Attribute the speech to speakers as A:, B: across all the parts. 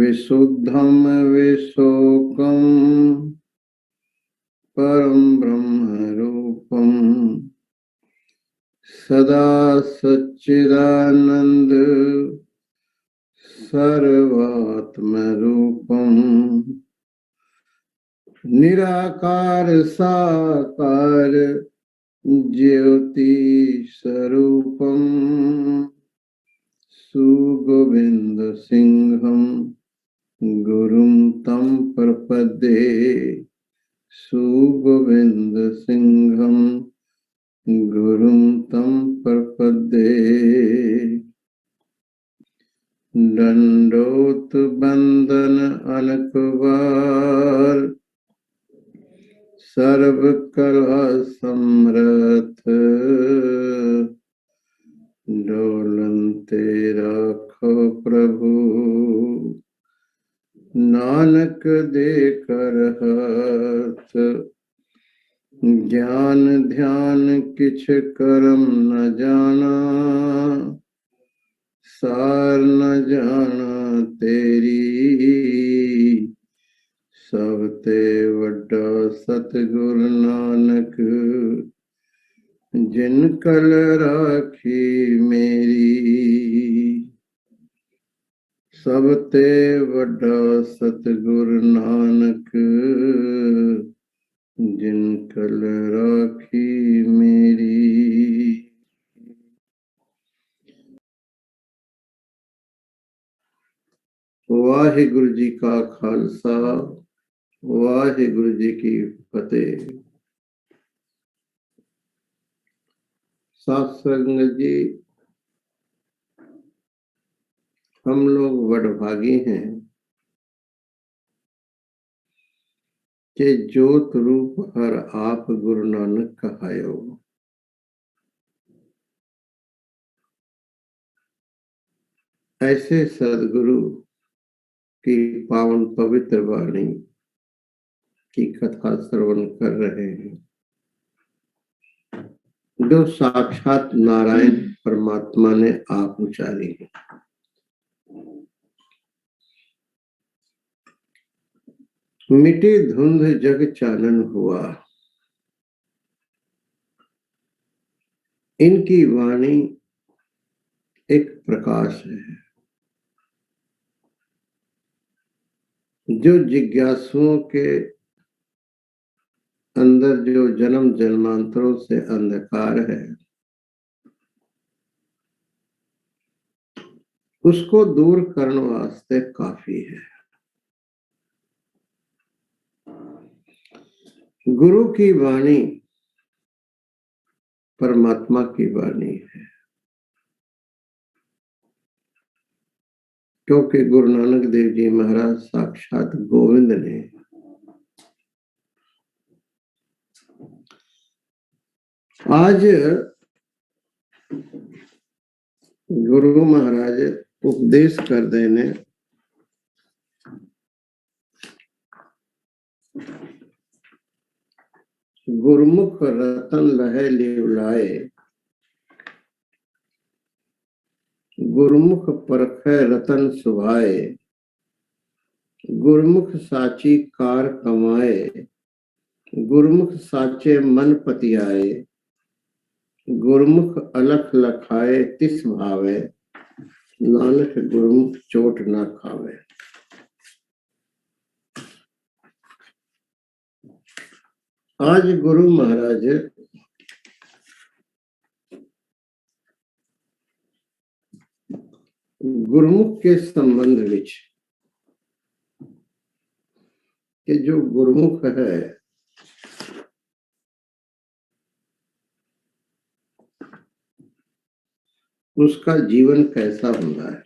A: विशुद्धम विशोकम परम ब्रह्म रूपम सदा सच्चिदानंद सर्वात्म रूपम निराकार साकार ज्योति स्वरूपम सुगोविंद सिंहम गुरुम तम प्रपद्ये सुगोविंद सिंहम गुरुम तम प्रपद्ये दंडोत बंदन अनकवार सर्व कला समरथ डोलनते राखो प्रभु नानक दे कर हाथ ज्ञान ध्यान किछ करम न जाना सार न जाना तेरी सब ते वड्डा सतगुरु नानक जिन कल राखी मेरी सब ते वड्डा सतगुरु नानक जिन कल राखी मेरी। वाहिगुरु जी का खालसा वाहिगुरु जी की फतेह। साथ संगत जी, हम लोग वडभागी हैं कि ज्योत रूप हर आप गुरु नानक कहायो। ऐसे सदगुरु की पावन पवित्र वाणी की कथा श्रवण कर रहे हैं, जो साक्षात नारायण परमात्मा ने आप उचारी है। मिटी धुंध जग चानन हुआ, इनकी वाणी एक प्रकाश है जो जिज्ञासुओं के अंदर जो जन्म जन्मांतरों से अंधकार है उसको दूर करने वास्ते काफी है। गुरु की वाणी परमात्मा की वाणी है, क्योंकि गुरु नानक देव जी महाराज साक्षात गोविंद ने आज गुरु महाराज उपदेश कर देने गुरमुख रतन लहे लिवलाए, गुरमुख परखै रतन सुभाए, गुरमुख साची कार कमाए, गुरमुख साचे मन पतियाए, गुरमुख अलख लखाए तिस भावे, नानक गुरमुख चोट ना खावे। आज गुरु महाराज गुरमुख के संबंध विच कि जो गुरमुख है उसका जीवन कैसा होता है।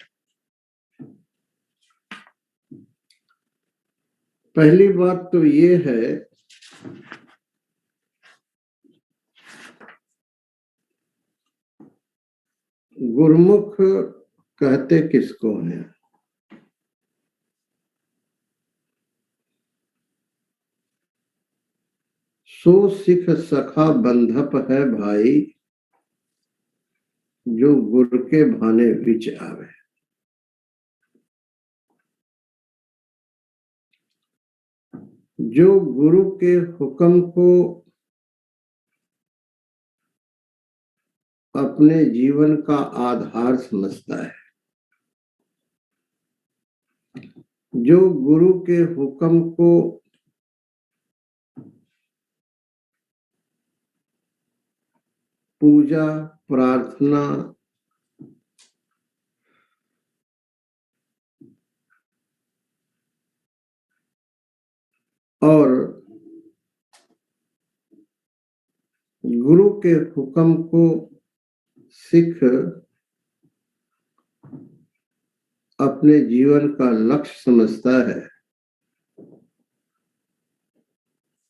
A: पहली बात तो ये है गुरमुख कहते किसको हैं। सो सिख सखा बंधप है भाई, जो गुर के भाने विच आवे। जो गुरु के हुक्म को अपने जीवन का आधार समझता है, जो गुरु के हुक्म को पूजा, प्रार्थना और गुरु के हुक्म को सीख अपने जीवन का लक्ष्य समझता है,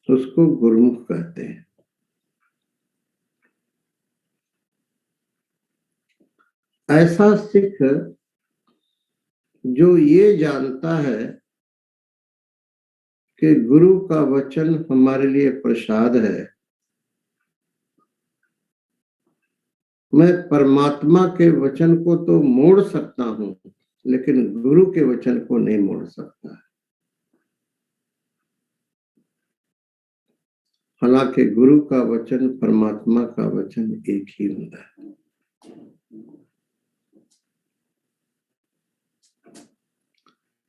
A: उसको गुरुमुख कहते हैं। ऐसा सिख जो ये जानता है कि गुरु का वचन हमारे लिए प्रसाद है, मैं परमात्मा के वचन को तो मोड़ सकता हूं, लेकिन गुरु के वचन को नहीं मोड़ सकता। हालांकि गुरु का वचन, परमात्मा का वचन एक ही होता है।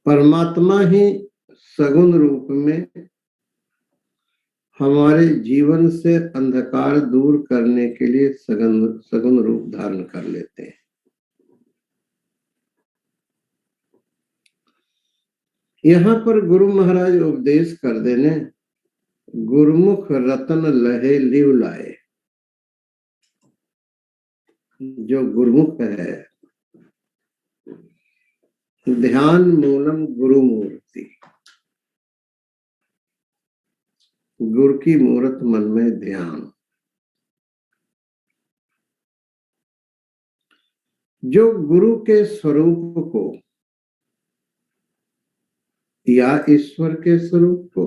A: परमात्मा ही सगुण रूप में हमारे जीवन से अंधकार दूर करने के लिए सगुण रूप धारण कर लेते हैं। यहाँ पर गुरु महाराज उपदेश कर देने, गुरुमुख रतन लहे लिव लाए। जो गुरुमुख है, ध्यान मूलम गुरु मूर्ति, गुरु की मूर्त मन में ध्यान। जो गुरु के स्वरूप को या ईश्वर के स्वरूप को,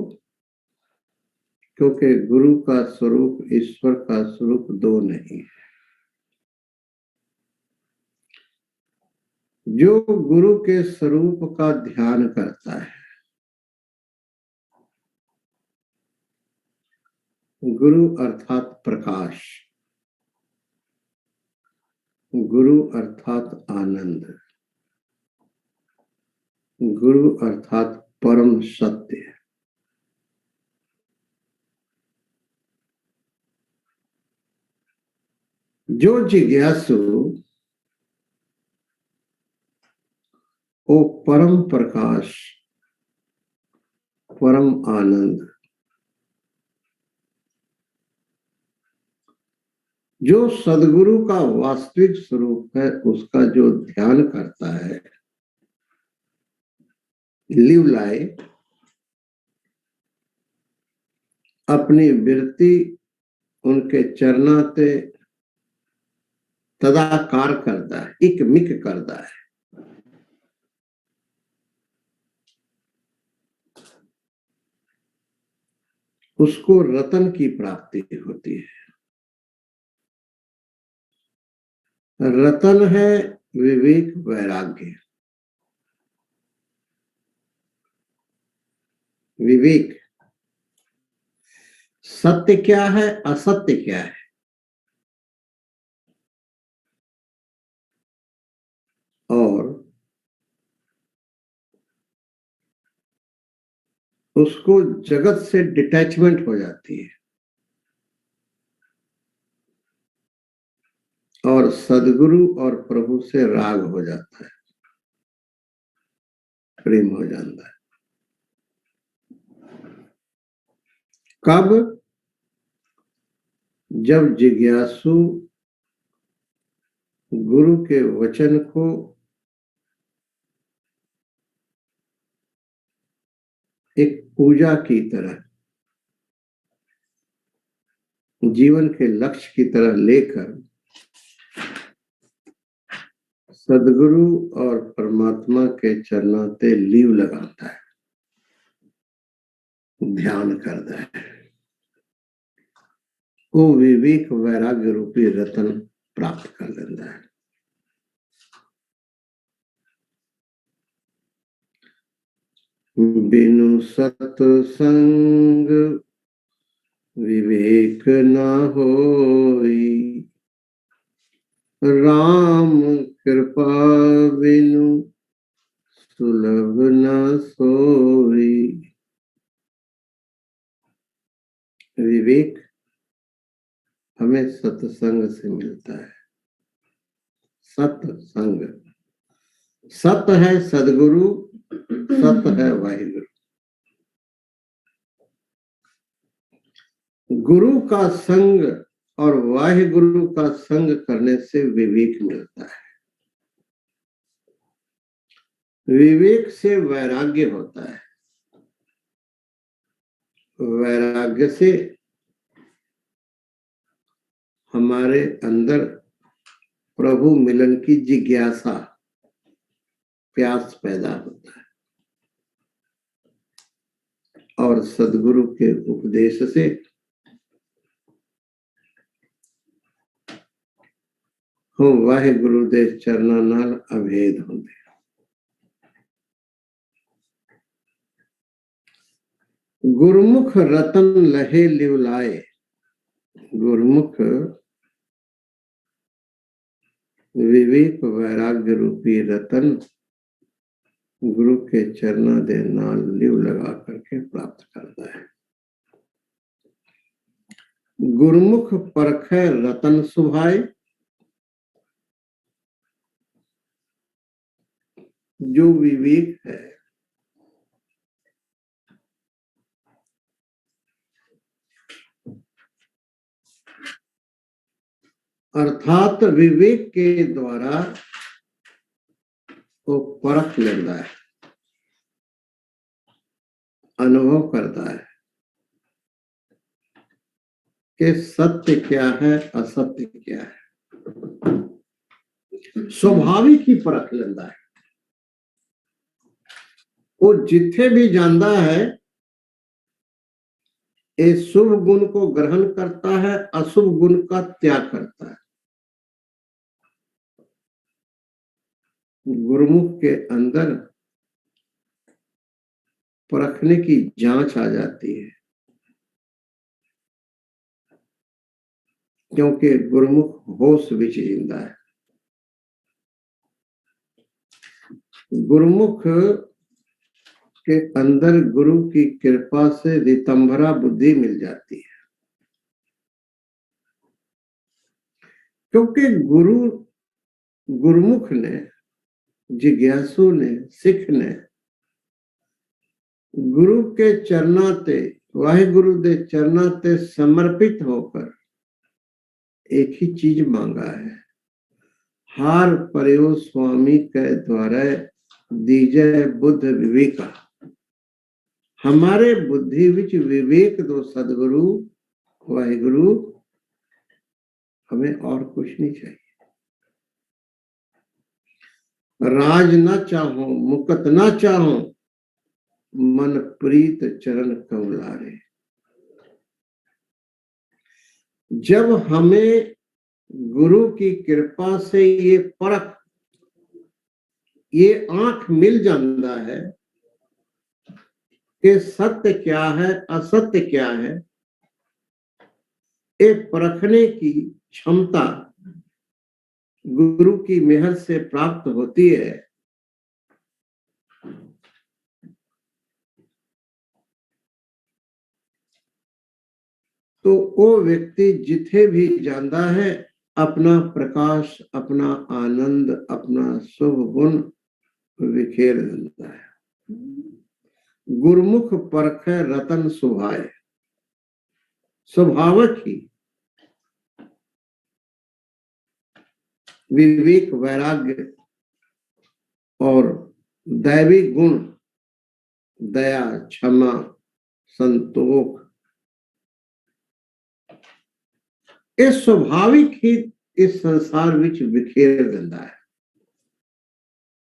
A: क्योंकि गुरु का स्वरूप ईश्वर का स्वरूप दो नहीं है। जो गुरु के स्वरूप का ध्यान करता है, गुरु अर्थात प्रकाश, गुरु अर्थात आनंद, गुरु अर्थात परम सत्य। जो जिज्ञासु वो परम प्रकाश, परम आनंद, जो सदगुरु का वास्तविक स्वरूप है, उसका जो ध्यान करता है, लिव लाए, अपनी वृत्ति उनके चरणाते तदाकार करता है, इक मिक करता है। उसको रतन की प्राप्ति होती है। रतन है विवेक वैराग्य। विवेक, सत्य क्या है, असत्य क्या है, और उसको जगत से डिटैचमेंट हो जाती है और सदगुरु और प्रभु से राग हो जाता है, प्रेम हो जाता है। कब? जब जिज्ञासु गुरु के वचन को एक पूजा की तरह, जीवन के लक्ष्य की तरह लेकर सदगुरु और परमात्मा के चरणाते लीव लगाता है, ध्यान करता है, वो विवेक वैराग्य रूपी रतन प्राप्त कर लेता है। बिनु सत्संग विवेक न होई, राम कृपा बिनु सुलभ न सोई। विवेक हमें सत्संग से मिलता है। सत्संग, सत है सदगुरु, सत है वाहिगुरु। गुरु का संग और वाहिगुरु का संग करने से विवेक मिलता है। विवेक से वैराग्य होता है, वैराग्य से हमारे अंदर प्रभु मिलन की जिज्ञासा, प्यास पैदा होता है, और सदगुरु के उपदेश से हम वाहिगुरु दे चरना नाल अभेद होंगे। गुरमुख रतन लहे लिवलाए, गुरमुख विवेक वैराग्य रूपी रतन गुरु के चरणा दे नाल लिव लगा करके प्राप्त करता है। गुरमुख परखै रतन सुभाए, जो विवेक है अर्थात विवेक के द्वारा वो परख लेता है, अनुभव करता है कि सत्य क्या है, असत्य क्या है। स्वाभाविक ही परख लेता है। वो जिथे भी जाता है ये शुभ गुण को ग्रहण करता है, अशुभ गुण का त्याग करता है। गुरुमुख के अंदर परखने की जांच आ जाती है, क्योंकि गुरुमुख होश विच जिंदा है। गुरुमुख के अंदर गुरु की कृपा से रितंभरा बुद्धि मिल जाती है, क्योंकि गुरुमुख ने, जिज्ञासु ने, सिख ने गुरु के चरणा ते, वाहिगुरु दे चरणा ते समर्पित होकर एक ही चीज मांगा है, हार पर्यो स्वामी के द्वारा दीजय बुद्ध विवेका। हमारे बुद्धि विच विवेक दो सदगुरु वाहिगुरु, हमें और कुछ नहीं चाहिए। राज न चाहो मुकत न चाहो, मन प्रीत चरण कमलारे। जब हमें गुरु की कृपा से ये परख, ये आंख मिल जाता है कि सत्य क्या है, असत्य क्या है, ये परखने की क्षमता गुरु की मेहर से प्राप्त होती है, तो वो व्यक्ति जिथे भी जाता है अपना प्रकाश, अपना आनंद, अपना शुभ गुण विखेर देता है। गुरुमुख परखै रतन सुभाए, स्वभावक ही विवेक वैराग्य और दैवी गुण, दया, क्षमा, संतोष, ये स्वाभाविक ही इस संसार विच विखेर देता है,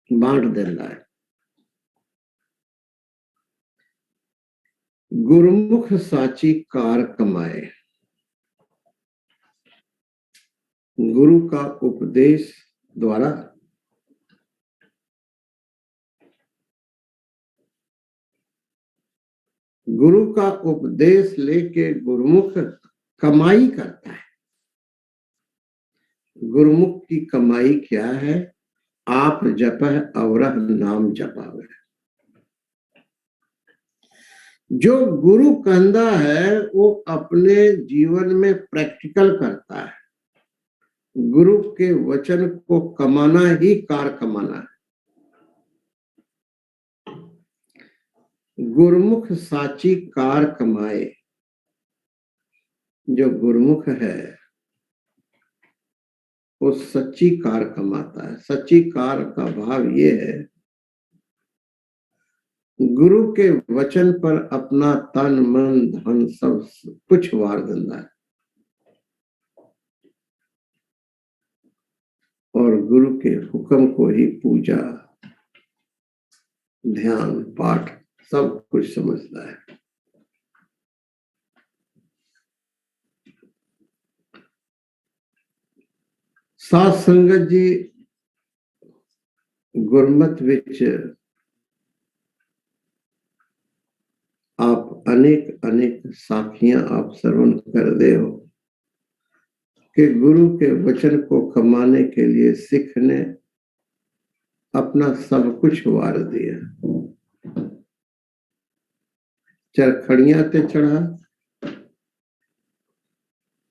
A: बांट देता है। गुरुमुख साची कार कमाए, गुरु का उपदेश द्वारा गुरु का उपदेश लेके गुरुमुख कमाई करता है। गुरुमुख की कमाई क्या है? आप जपह अवरह नाम जपावे। जो गुरु कहता है वो अपने जीवन में प्रैक्टिकल करता है। गुरु के वचन को कमाना ही कार कमाना है। गुरुमुख साची कार कमाए। जो गुरुमुख है वो सच्ची कार कमाता है। सच्ची कार का भाव ये है, गुरु के वचन पर अपना तन मन धन सब कुछ वार देता है और गुरु के हुक्म को ही पूजा ध्यान पाठ सब कुछ समझता है। साध संगत जी गुरमत विच आप अनेक अनेक साखियां आप श्रवण कर दे हो कि गुरु के वचन को कमाने के लिए सिख ने अपना सब कुछ वार दिया। चरखड़ियां ते चढ़ा,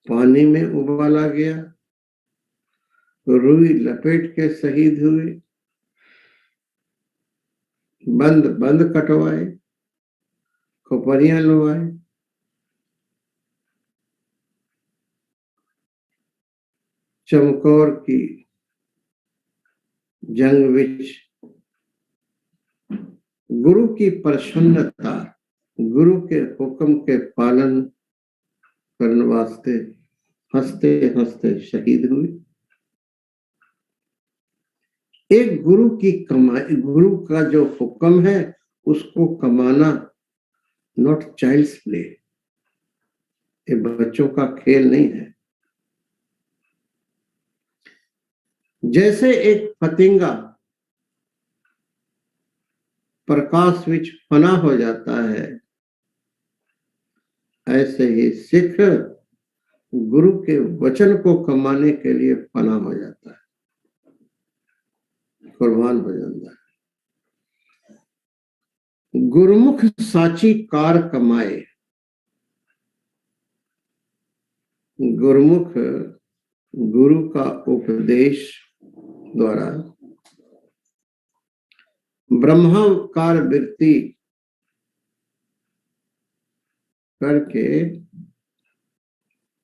A: पानी में उबाला गया, रुई लपेट के शहीद हुए, बंद बंद कटवाए, खोपरियां लुवाए, चमकौर की जंग विच गुरु की प्रसन्नता, गुरु के हुक्म के पालन करने वास्ते हंसते हंसते शहीद हुए। एक गुरु की कमाई, गुरु का जो हुक्म है उसको कमाना नॉट चाइल्ड्स प्ले, ये बच्चों का खेल नहीं है। जैसे एक पतंगा प्रकाश विच फना हो जाता है, ऐसे ही सिख गुरु के वचन को कमाने के लिए फना हो जाता है, कुर्बान हो जाता है। गुरुमुख साची कार कमाए। गुरुमुख गुरु का उपदेश द्वारा ब्रह्माकार वृत्ति करके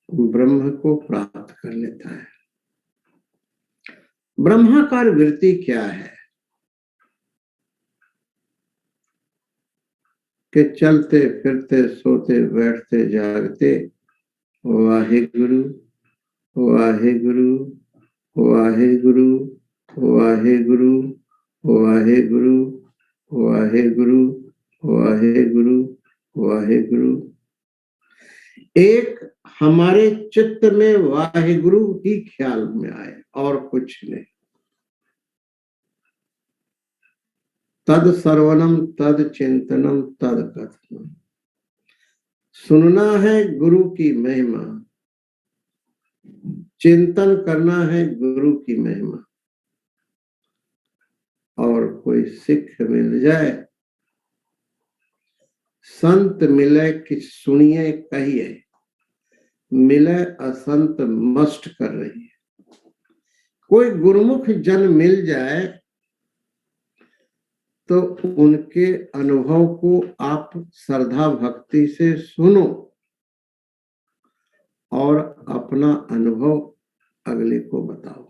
A: ब्रह्म को प्राप्त कर लेता है। ब्रह्माकार वृत्ति क्या है? कि चलते फिरते सोते बैठते जागते वाहे गुरु वाहे गुरु वाहे गुरु वाहे गुरु वाहे गुरु वाहे गुरु वाहे गुरु वाहे गुरु। एक हमारे चित्त में वाहेगुरु ही ख्याल में आए और कुछ नहीं। तद सर्वनम तद चिंतनम तद कथनम। सुनना है गुरु की महिमा, चिंतन करना है गुरु की महिमा। और कोई सिख मिल जाए, संत मिले कि सुनिए कहिए, मिले असंत मस्ट कर रही है। कोई गुरुमुख जन मिल जाए तो उनके अनुभव को आप श्रद्धा भक्ति से सुनो और अपना अनुभव अगले को बताओ।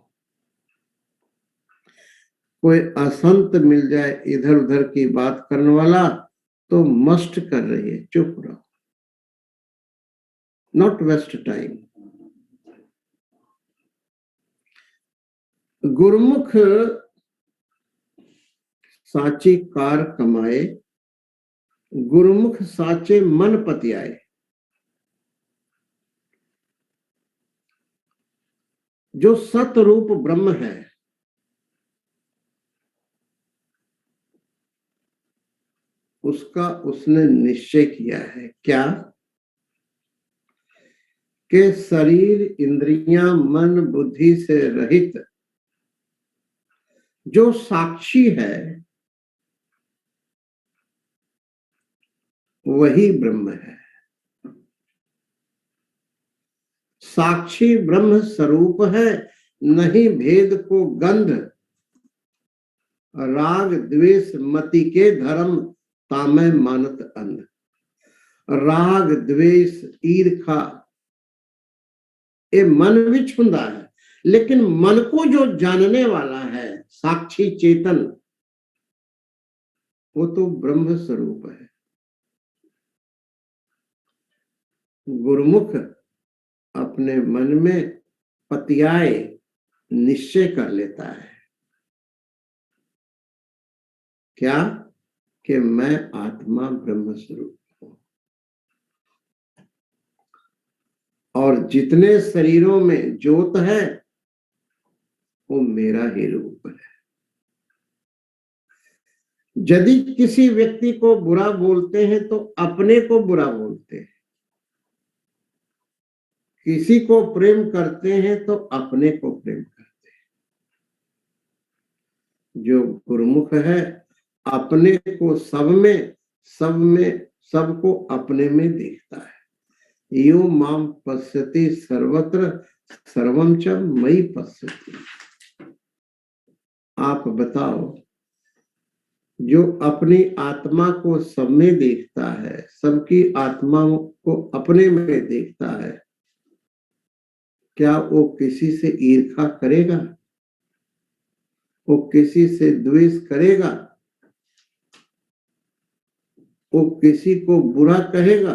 A: कोई असंत मिल जाए इधर उधर की बात करने वाला तो मस्ट कर रही है, चुप रहो, नॉट वेस्ट टाइम। गुरुमुख साची कार कमाए, गुरुमुख साचे मन पतियाए। जो सतरूप ब्रह्म है, उस उसका उसने निश्चय किया है। क्या? कि शरीर, इंद्रियां, मन, बुद्धि से रहित जो साक्षी है वही ब्रह्म है। साक्षी ब्रह्म स्वरूप है, नहीं भेद को गंध, राग द्वेष मति के धर्म तामे मानत अंध। राग द्वेष ईर्खा ये मन भी छुंदा है, लेकिन मन को जो जानने वाला है साक्षी चेतन, वो तो ब्रह्म स्वरूप है। गुरुमुख अपने मन में पतियाए निश्चय कर लेता है। क्या? कि मैं आत्मा ब्रह्म स्वरूप हूं, और जितने शरीरों में ज्योत है वो मेरा ही रूप है। यदि किसी व्यक्ति को बुरा बोलते हैं तो अपने को बुरा बोलते हैं, किसी को प्रेम करते हैं तो अपने को प्रेम करते हैं। जो गुरुमुख है अपने को सब में सबको अपने में देखता है। यो माम पश्यति सर्वत्र सर्वम च मयि पश्यति। आप बताओ, जो अपनी आत्मा को सब में देखता है, सबकी आत्माओं को अपने में देखता है, क्या वो किसी से ईर्ष्या करेगा? वो किसी से द्वेष करेगा? वो किसी को बुरा कहेगा?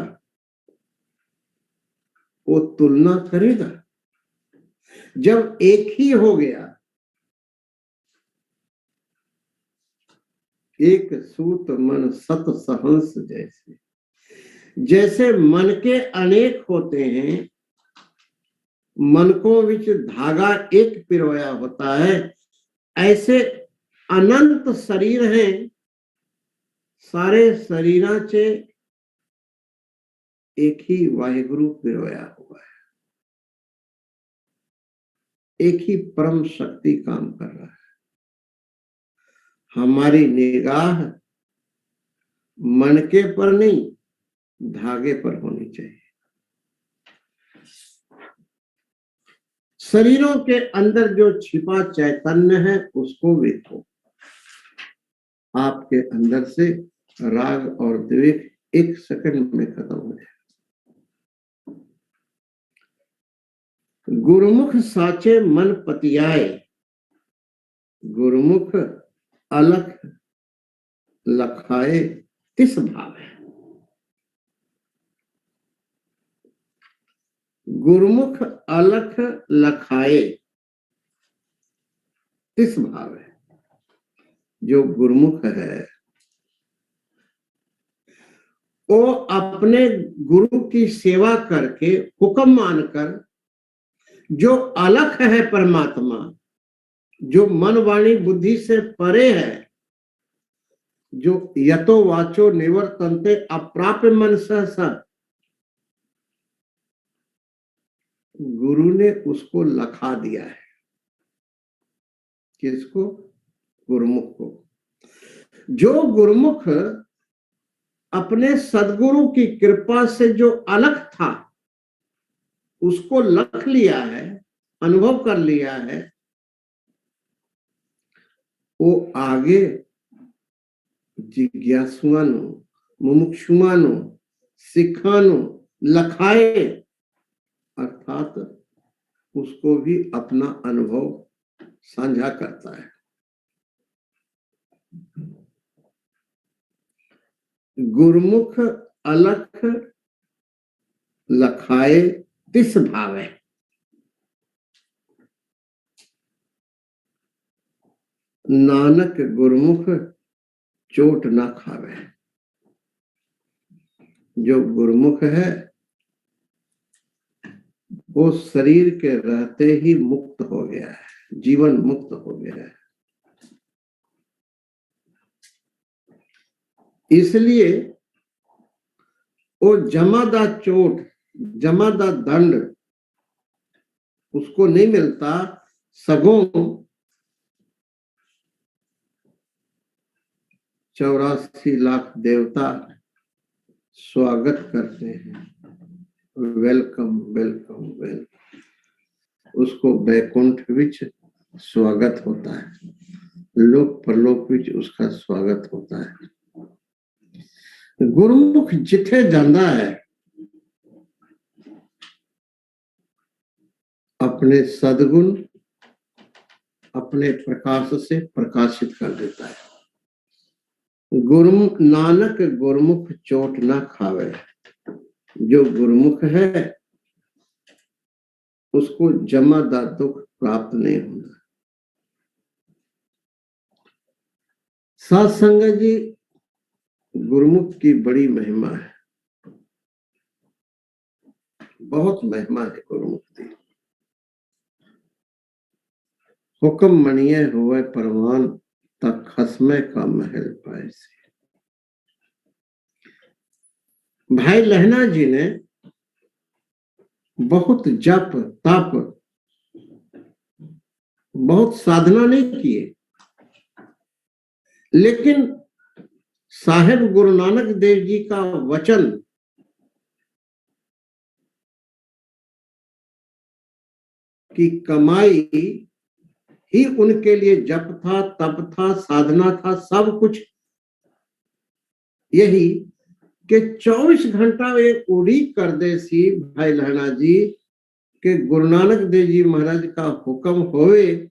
A: वो तुलना करेगा? जब एक ही हो गया, एक सूत मन सत सहंस जैसे, जैसे मन के अनेक होते हैं, मन को विच धागा एक पिरोया होता है, ऐसे अनंत शरीर हैं, सारे शरीराचे एक ही वाहिगुरु पिरोया हुआ है। एक ही परम शक्ति काम कर रहा है। हमारी निगाह मन के पर नहीं, धागे पर होनी चाहिए। शरीरों के अंदर जो छिपा चैतन्य है उसको देखो। आपके अंदर से राग और द्वेष एक सेकंड में खत्म हो जाए। गुरुमुख साचे मन पतियाए, गुरुमुख अलख लखाए तिस भाव है। गुरुमुख अलख लखाए तिस भाव है। जो गुरुमुख है वो अपने गुरु की सेवा करके, हुक्म मानकर, जो अलख है परमात्मा, जो मन वाणी बुद्धि से परे है, जो यतो वाचो निवर्तन्ते अप्राप्य मन सहसा, गुरु ने उसको लखा दिया है। किसको? गुरुमुख को। जो गुरुमुख अपने सदगुरु की कृपा से जो अलग था उसको लख लिया है, अनुभव कर लिया है, वो आगे जिज्ञासुआनु, मुमुक्षुआनु, सिखानु लखाए, अर्थात उसको भी अपना अनुभव साझा करता है। गुरुमुख अलख लखाए तिस भावे। नानक गुरुमुख चोट ना खावे। जो गुरुमुख है वो शरीर के रहते ही मुक्त हो गया है, जीवन मुक्त हो गया है। इसलिए वो जमादा चोट, जमादा दंड उसको नहीं मिलता, सगों 84 लाख देवता स्वागत करते हैं, वेलकम वेलकम वेलकम। उसको वैकुंठ विच स्वागत होता है, लोक परलोक विच उसका स्वागत होता है। गुरुमुख जिथे जाता है अपने सदगुण अपने प्रकाश से प्रकाशित कर देता है। गुरुमुख नानक गुरुमुख चोट ना खावे, जो गुरुमुख है उसको जमादा दुख प्राप्त नहीं होता। साध संगत जी, गुरुमुख की बड़ी महिमा है, बहुत महिमा है गुरुमुख की। हुक्म मनिए होवे परवान, तक खसमे का महल पाए से। भाई लहना जी ने बहुत जप तप बहुत साधना नहीं किए, लेकिन साहेब गुरु नानक देव जी का वचन की कमाई ही उनके लिए जप था, तप था, साधना था, सब कुछ यही कि 24 घंटा वे उड़ीक कर दे सी भाई लहना जी कि गुरु नानक देव जी महाराज का हुक्म होवे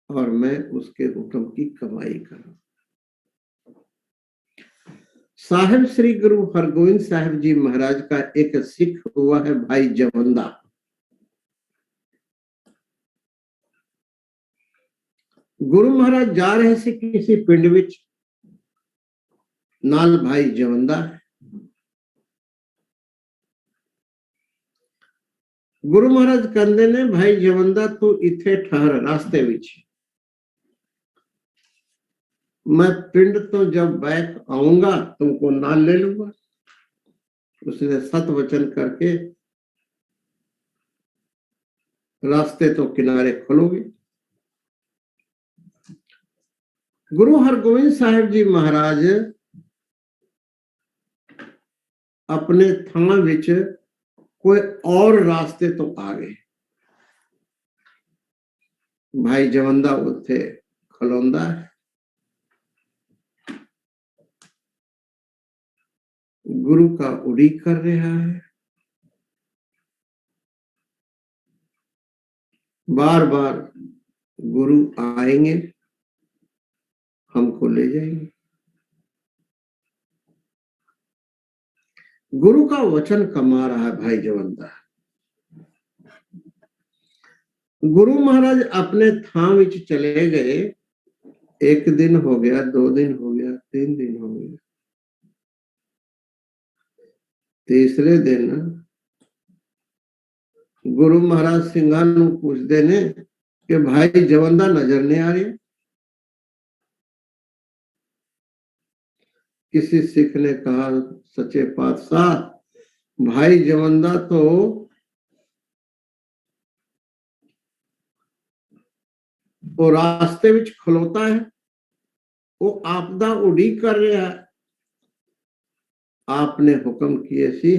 A: और मैं उसके हुक्म की कमाई करूं। साहिब श्री गुरु हरगोविंद साहिब जी महाराज का एक सिख हुआ है भाई जवंदा। गुरु महाराज जा रहे थे किसी पिंड विच, नाल भाई जवंदा है। गुरु महाराज कहते ने भाई जवंदा तू इथे ठहर रास्ते विच, मैं पिंड तो जब बैक आऊंगा तुमको नाल ले लूंगा। उसने सत वचन करके रास्ते तो किनारे खोलोगे। गुरु हरगोविंद साहिब जी महाराज अपने थां विच कोई और रास्ते तो आ गए। भाई जवंदा उत्थे खलोंदा है, गुरु का उड़ीक कर रहा है, बार बार गुरु आएंगे हमको ले जाएंगे। गुरु का वचन कमा रहा है भाई जवंदा। गुरु महाराज अपने थां विच चले गए, एक दिन हो गया, 2 दिन हो गया, 3 दिन हो गया। तीसरे दिन गुरु महाराज सिंघा नू पूछते ने कि भाई जवंदा नजर नहीं आ रही। किसी सिख ने कहा सच्चे पातशाह भाई जवंदा तो वो रास्ते विच खलोता है, वो आपदा उड़ीक कर रहा है, आपने हुक्म किए सी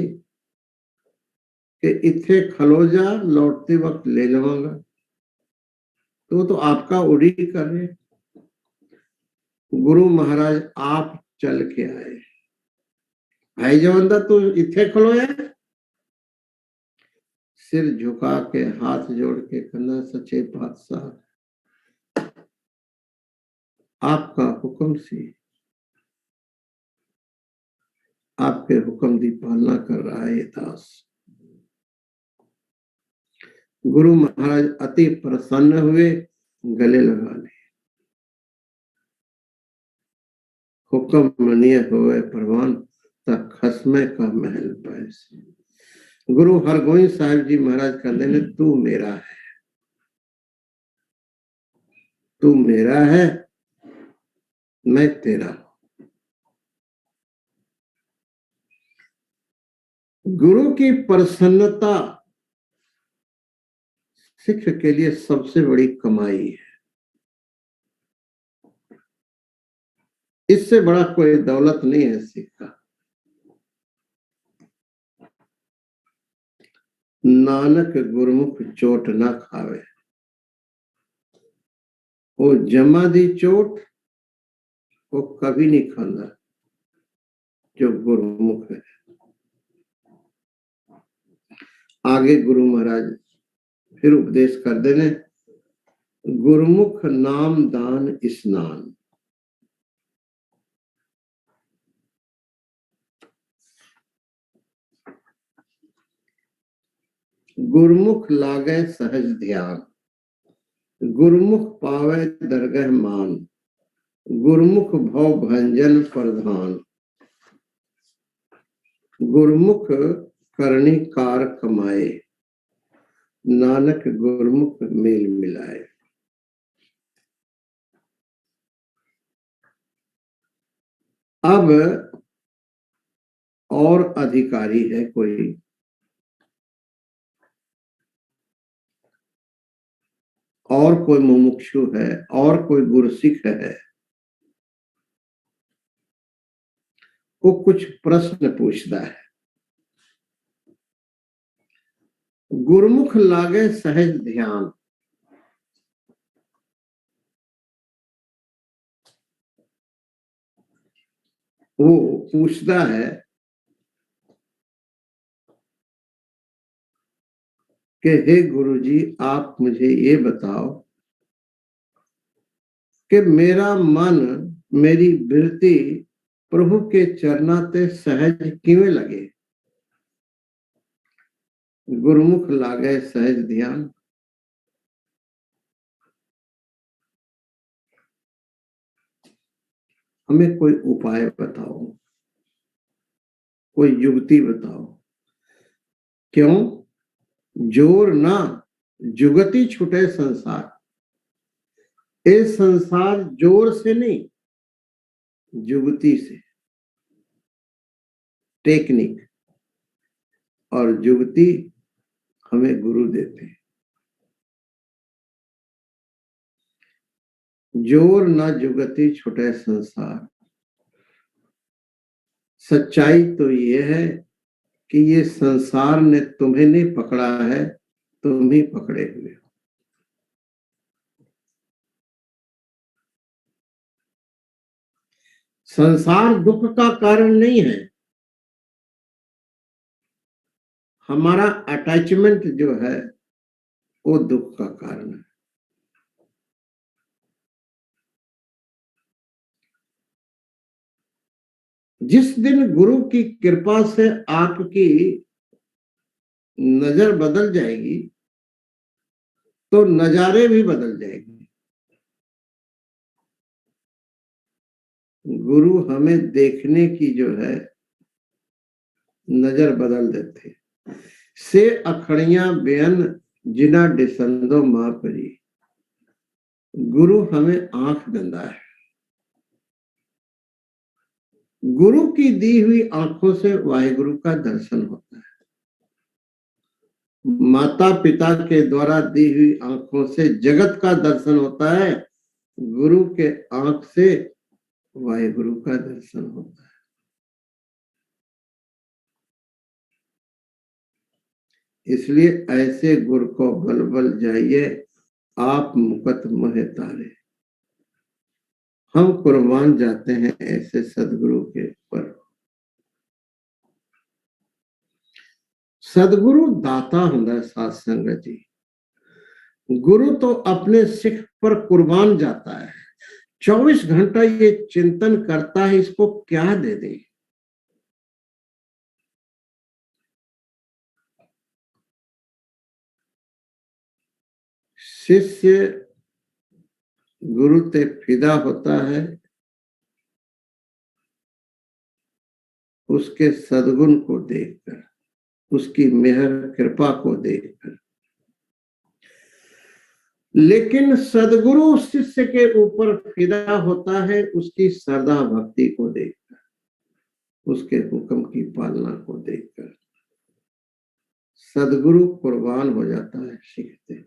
A: कि इथे खलो जा, लौटते वक्त ले लवांगा, तो आपका उड़ीक कर रहे। गुरु महाराज आप चल के आए, भाई जवंदा तू इथे खलोया, सिर झुका के हाथ जोड़ के कहना सच्चे पातशाह आपका हुक्म सी, आपके हुक्म की पालना कर रहा है ये दास। गुरु महाराज अति प्रसन्न हुए, गले लगा लिए। हुक्म मनिए होवे परवान, तक खसमे का महल पाए से। गुरु हरगोविंद साहिब जी महाराज कहते ने तू मेरा है, तू मेरा है, मैं तेरा हूं। गुरु की प्रसन्नता सिख के लिए सबसे बड़ी कमाई है। इससे बड़ा कोई दौलत नहीं है सिख का। नानक गुरमुख चोट ना खावे, वो जमा दी चोट वो कभी नहीं खांदा जो गुरमुख है। आगे गुरु महाराज फिर उपदेश कर देने, गुरमुख नाम दान स्नान। गुरमुख लागे सहज ध्यान, गुरमुख पावे दरगह मान, गुरमुख भव भंजन प्रधान, गुरमुख करनी कार कमाए, नानक गुरमुख मेल मिलाए। अब और अधिकारी है कोई, और कोई मुमुक्षु है, और कोई गुरसिख है, वो कुछ प्रश्न पूछता है। गुरमुख लागे सहज ध्यान, वो पूछता है कि हे गुरुजी आप मुझे ये बताओ कि मेरा मन मेरी वृत्ति प्रभु के चरणा ते सहज किवें लगे। गुरमुख लागे सहज ध्यान, हमें कोई उपाय बताओ, कोई युक्ति बताओ। क्यों? जोर ना जुगति छुटे संसार, ये संसार जोर से नहीं जुगति से, टेक्निक और जुगति हमें गुरु देते हैं। जोर ना जुगति छुटे संसार, सच्चाई तो ये है कि ये संसार ने तुम्हें नहीं पकड़ा है, तुम ही पकड़े हुए हो। संसार दुख का कारण नहीं है, हमारा अटैचमेंट जो है वो दुख का कारण है। जिस दिन गुरु की कृपा से आपकी नजर बदल जाएगी तो नजारे भी बदल जाएंगे। गुरु हमें देखने की जो है नजर बदल देते से अखड़ियां बेअन जिना डिसंदो मां परी। गुरु हमें आंख दंदा है, गुरु की दी हुई आंखों से वाहिगुरु का दर्शन होता है। माता पिता के द्वारा दी हुई आंखों से जगत का दर्शन होता है, गुरु के आंख से वाहिगुरु का दर्शन होता है। इसलिए ऐसे गुरु को बल बल जाइए, आप मुकत मोहे तारे। हम कुर्बान जाते हैं ऐसे सदगुरु के ऊपर। सदगुरु दाता हुंदा साध संगत जी। गुरु तो अपने सिख पर कुर्बान जाता है, 24 घंटा ये चिंतन करता है इसको क्या दे दे। शिष्य गुरु ते फिदा होता है उसके सद्गुण को देखकर, उसकी मेहर कृपा को देखकर। लेकिन सदगुरु शिष्य के ऊपर फिदा होता है उसकी श्रद्धा भक्ति को देखकर, उसके हुक्म की पालना को देखकर। सदगुरु कुर्बान हो जाता है सीखते।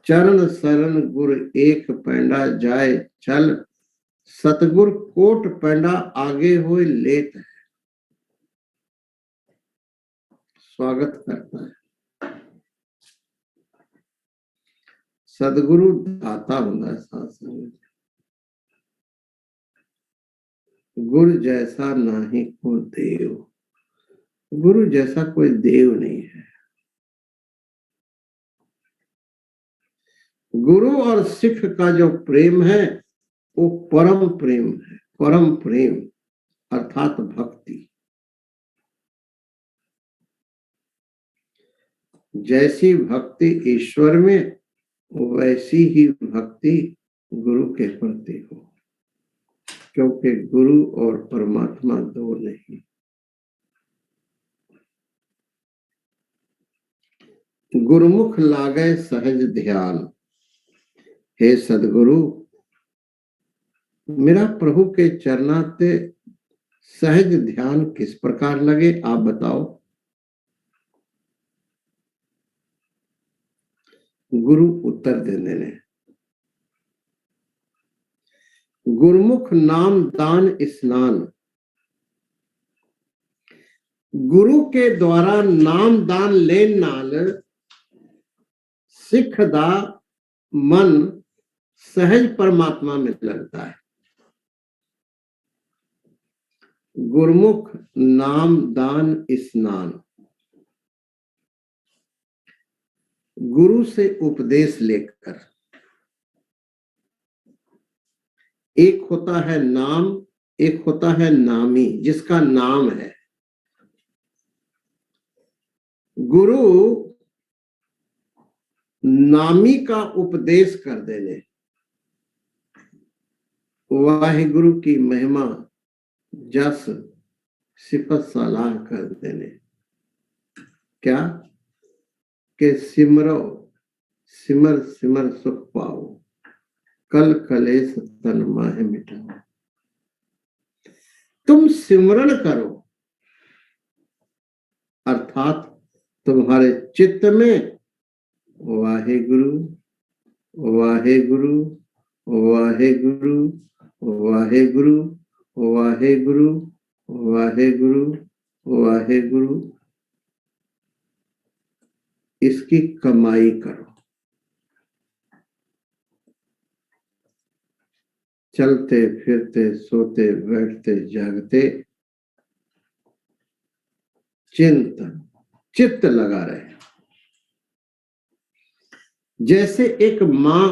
A: चरण शरण गुर एक पैंडा जाए चल, सतगुर कोट पैंडा आगे हुए लेत है। स्वागत करता है। सदगुरु दाता होता है साथ। गुरु जैसा नाही को देव, गुरु जैसा कोई देव नहीं है। गुरु और सिख का जो प्रेम है वो परम प्रेम है, परम प्रेम अर्थात भक्ति। जैसी भक्ति ईश्वर में वैसी ही भक्ति गुरु के प्रति हो, क्योंकि गुरु और परमात्मा दो नहीं। गुरुमुख लागे सहज ध्यान, हे सदगुरु मेरा प्रभु के चरणाते सहज ध्यान किस प्रकार लगे आप बताओ। गुरु उत्तर देने ने, गुरुमुख नाम दान स्नान, गुरु के द्वारा नाम दान लेन नाल सिख दा मन सहज परमात्मा में लगता है। गुरुमुख नाम दान स्नान, गुरु से उपदेश लेकर, एक होता है नाम, एक होता है नामी जिसका नाम है। गुरु नामी का उपदेश कर देने, वाहिगुरु की महिमा जस सिफत सलाह कर देने। क्या के सिमरो सिमर सिमर सुख पाओ, कल कलेश तन माहे मिटाओ। तुम सिमरण करो अर्थात तुम्हारे चित्त में वाहेगुरु वाहेगुरु वाहेगुरु वाहेगुरु वाहेगुरु वाहेगुरु वाहेगुरु इसकी कमाई करो। चलते फिरते सोते बैठते जागते चिंतन चित्त लगा रहे। जैसे एक माँ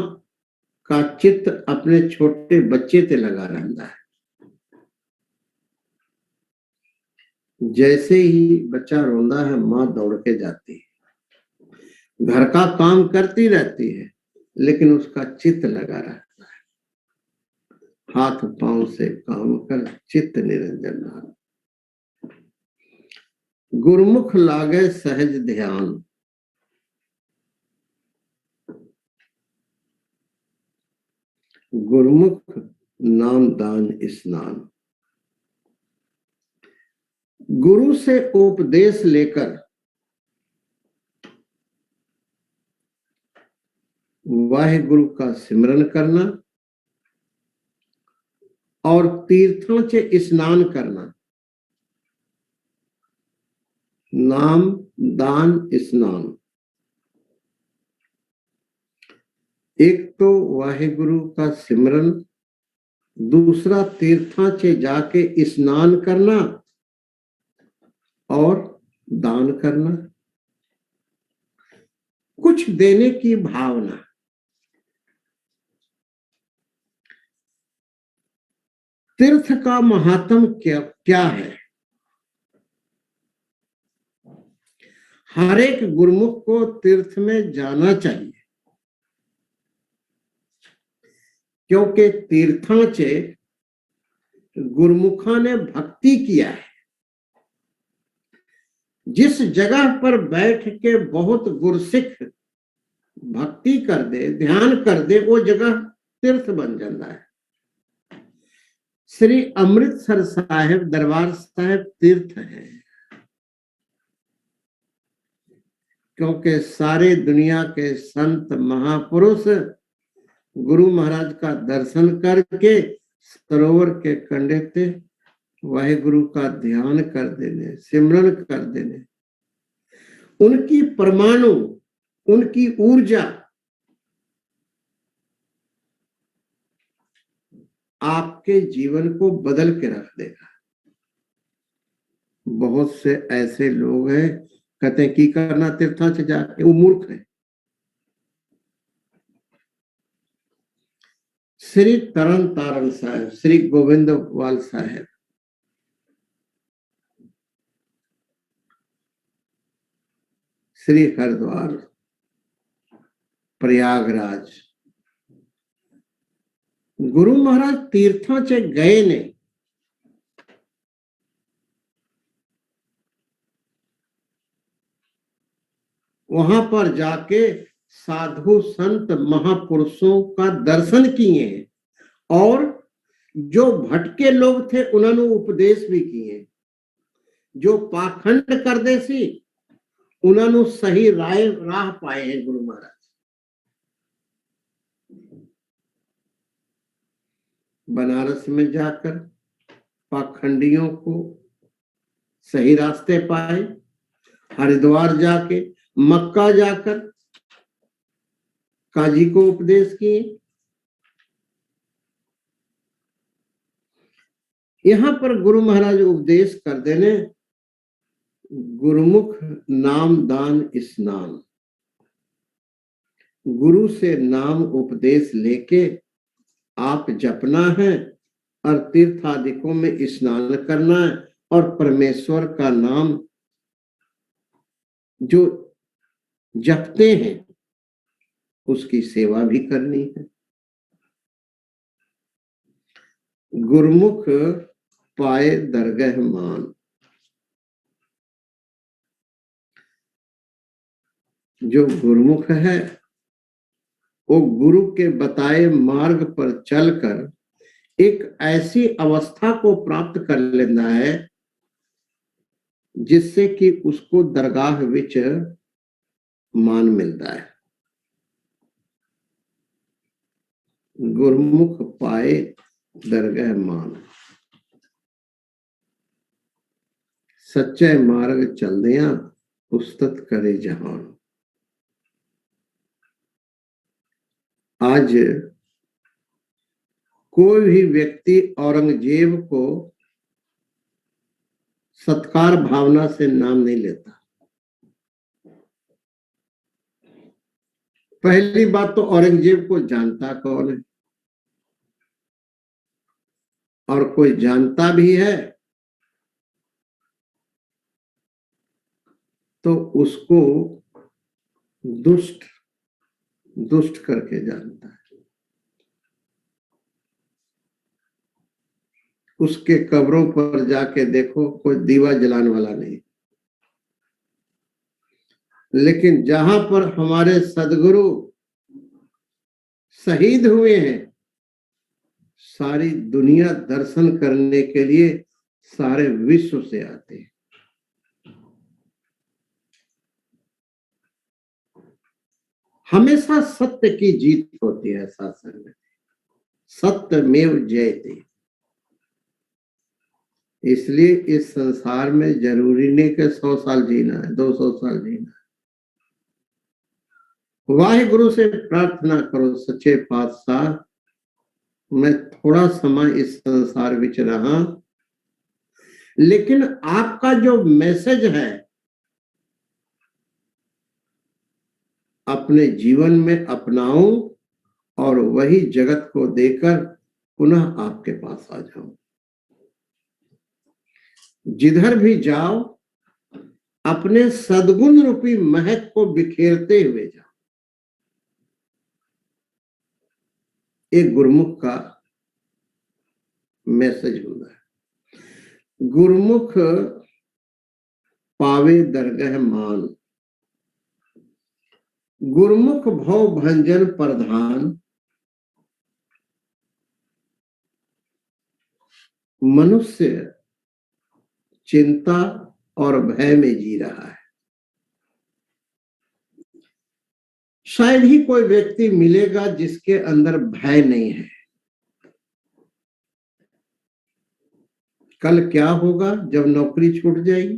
A: का चित्त अपने छोटे बच्चे पे लगा रहता है, जैसे ही बच्चा रोंदा है माँ दौड़ के जाती है, घर का काम करती रहती है लेकिन उसका चित्त लगा रहता है। हाथ पांव से काम कर चित्त निरंजन रहा। गुरुमुख लागे सहज ध्यान, गुरुमुख नाम दान स्नान, गुरु से उपदेश लेकर वाहिगुरु का सिमरन करना और तीर्थों से स्नान करना, नाम दान स्नान। एक तो वाहिगुरु का सिमरन, दूसरा तीर्थों से जाके स्नान करना और दान करना, कुछ देने की भावना। तीर्थ का महात्म क्या है? हर एक गुरुमुख को तीर्थ में जाना चाहिए, क्योंकि तीर्थों से गुरुमुखा ने भक्ति किया है। जिस जगह पर बैठ के बहुत गुरसिख भक्ति कर दे, ध्यान कर दे, वो जगह तीर्थ बन जाता है। श्री अमृतसर साहिब दरबार साहिब तीर्थ है। क्योंकि सारे दुनिया के संत महापुरुष गुरु महाराज का दर्शन करके सरोवर के कंढे पे वाहिगुरु का ध्यान कर देने, सिमरन कर देने। उनकी परमाणु, उनकी ऊर्जा आपके जीवन को बदल के रख देगा। बहुत से ऐसे लोग हैं कहते हैं की करना तीर्था से जाके, वो मूर्ख है। श्री तरन तारण साहब, श्री गोविंदवाल साहब, श्री हरिद्वार, प्रयागराज, गुरु महाराज तीर्थों से गए नहीं, वहां पर जाके साधु संत महापुरुषों का दर्शन किए और जो भटके लोग थे उन्होंने उपदेश भी किए, जो पाखंड कर दे सी उन्होंने सही राह पाए हैं गुरु महाराज। बनारस में जाकर पाखंडियों को सही रास्ते पाए, हरिद्वार जाके, मक्का जाकर काजी को उपदेश किए। यहां पर गुरु महाराज उपदेश कर देने, गुरुमुख नाम दान स्नान, गुरु से नाम उपदेश लेके आप जपना है और तीर्थ आदिकों में स्नान करना है और परमेश्वर का नाम जो जपते हैं उसकी सेवा भी करनी है। गुरुमुख पाए दरगह मान, जो गुरुमुख है वो गुरु के बताए मार्ग पर चलकर एक ऐसी अवस्था को प्राप्त कर लेना है जिससे कि उसको दरगाह विच मान मिलता है। गुरुमुख पाए दरगह मान, सच्चे मार्ग चलदियां उस्तत करे जहान। आज कोई भी व्यक्ति औरंगजेब को सत्कार भावना से नाम नहीं लेता। पहली बात तो औरंगजेब को जानता कौन है, और कोई जानता भी है तो उसको दुष्ट दुष्ट करके जानता है। उसके कब्रों पर जाके देखो, कोई दीवा जलाने वाला नहीं। लेकिन जहां पर हमारे सदगुरु शहीद हुए हैं, सारी दुनिया दर्शन करने के लिए सारे विश्व से आते हैं। हमेशा सत्य की जीत होती है शास्त्र में, सत्यमेव जयते। इसलिए इस संसार में जरूरी नहीं कि 100 साल जीना है, 200 साल जीना है। वाहिगुरु से प्रार्थना करो, सच्चे पातशाह मैं थोड़ा समय इस संसार विच रहा, लेकिन आपका जो मैसेज है अपने जीवन में अपनाऊं और वही जगत को देकर पुनः आपके पास आ जाऊं। जिधर भी जाओ अपने सद्गुण रूपी महक को बिखेरते हुए जाओ। एक गुरुमुख का मैसेज होता है। गुरुमुख पावे दरगह मान, गुरुमुख भव भंजन प्रधान, मनुष्य चिंता और भय में जी रहा है। शायद ही कोई व्यक्ति मिलेगा जिसके अंदर भय नहीं है। कल क्या होगा जब नौकरी छूट जाएगी?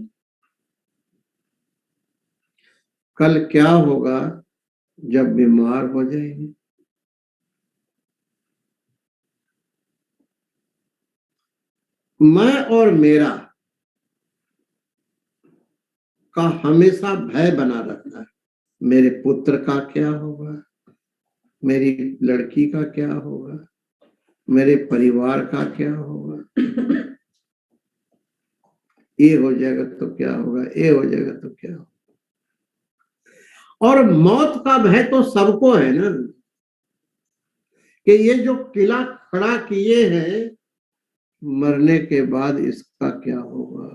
A: कल क्या होगा जब बीमार हो जाएंगे? मैं और मेरा का हमेशा भय बना रहता है। मेरे पुत्र का क्या होगा, मेरी लड़की का क्या होगा, मेरे परिवार का क्या होगा, ये हो जाएगा तो क्या होगा, ये हो जाएगा तो क्या होगा। और मौत का भय तो सबको है ना, कि ये जो किला खड़ा किए हैं, मरने के बाद इसका क्या होगा,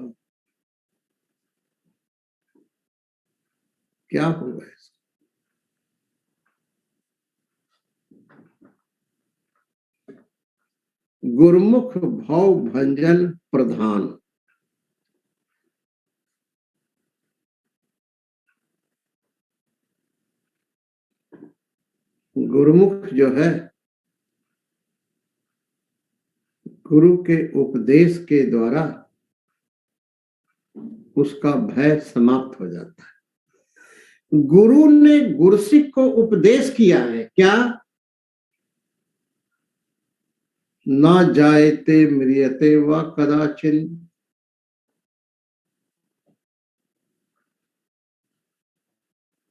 A: क्या होगा इसका। गुरुमुख भाव भंजन प्रधान। गुरुमुख जो है, गुरु के उपदेश के द्वारा उसका भय समाप्त हो जाता है। गुरु ने गुरसिक को उपदेश किया है क्या? ना जायते म्रियते व कदाचिन,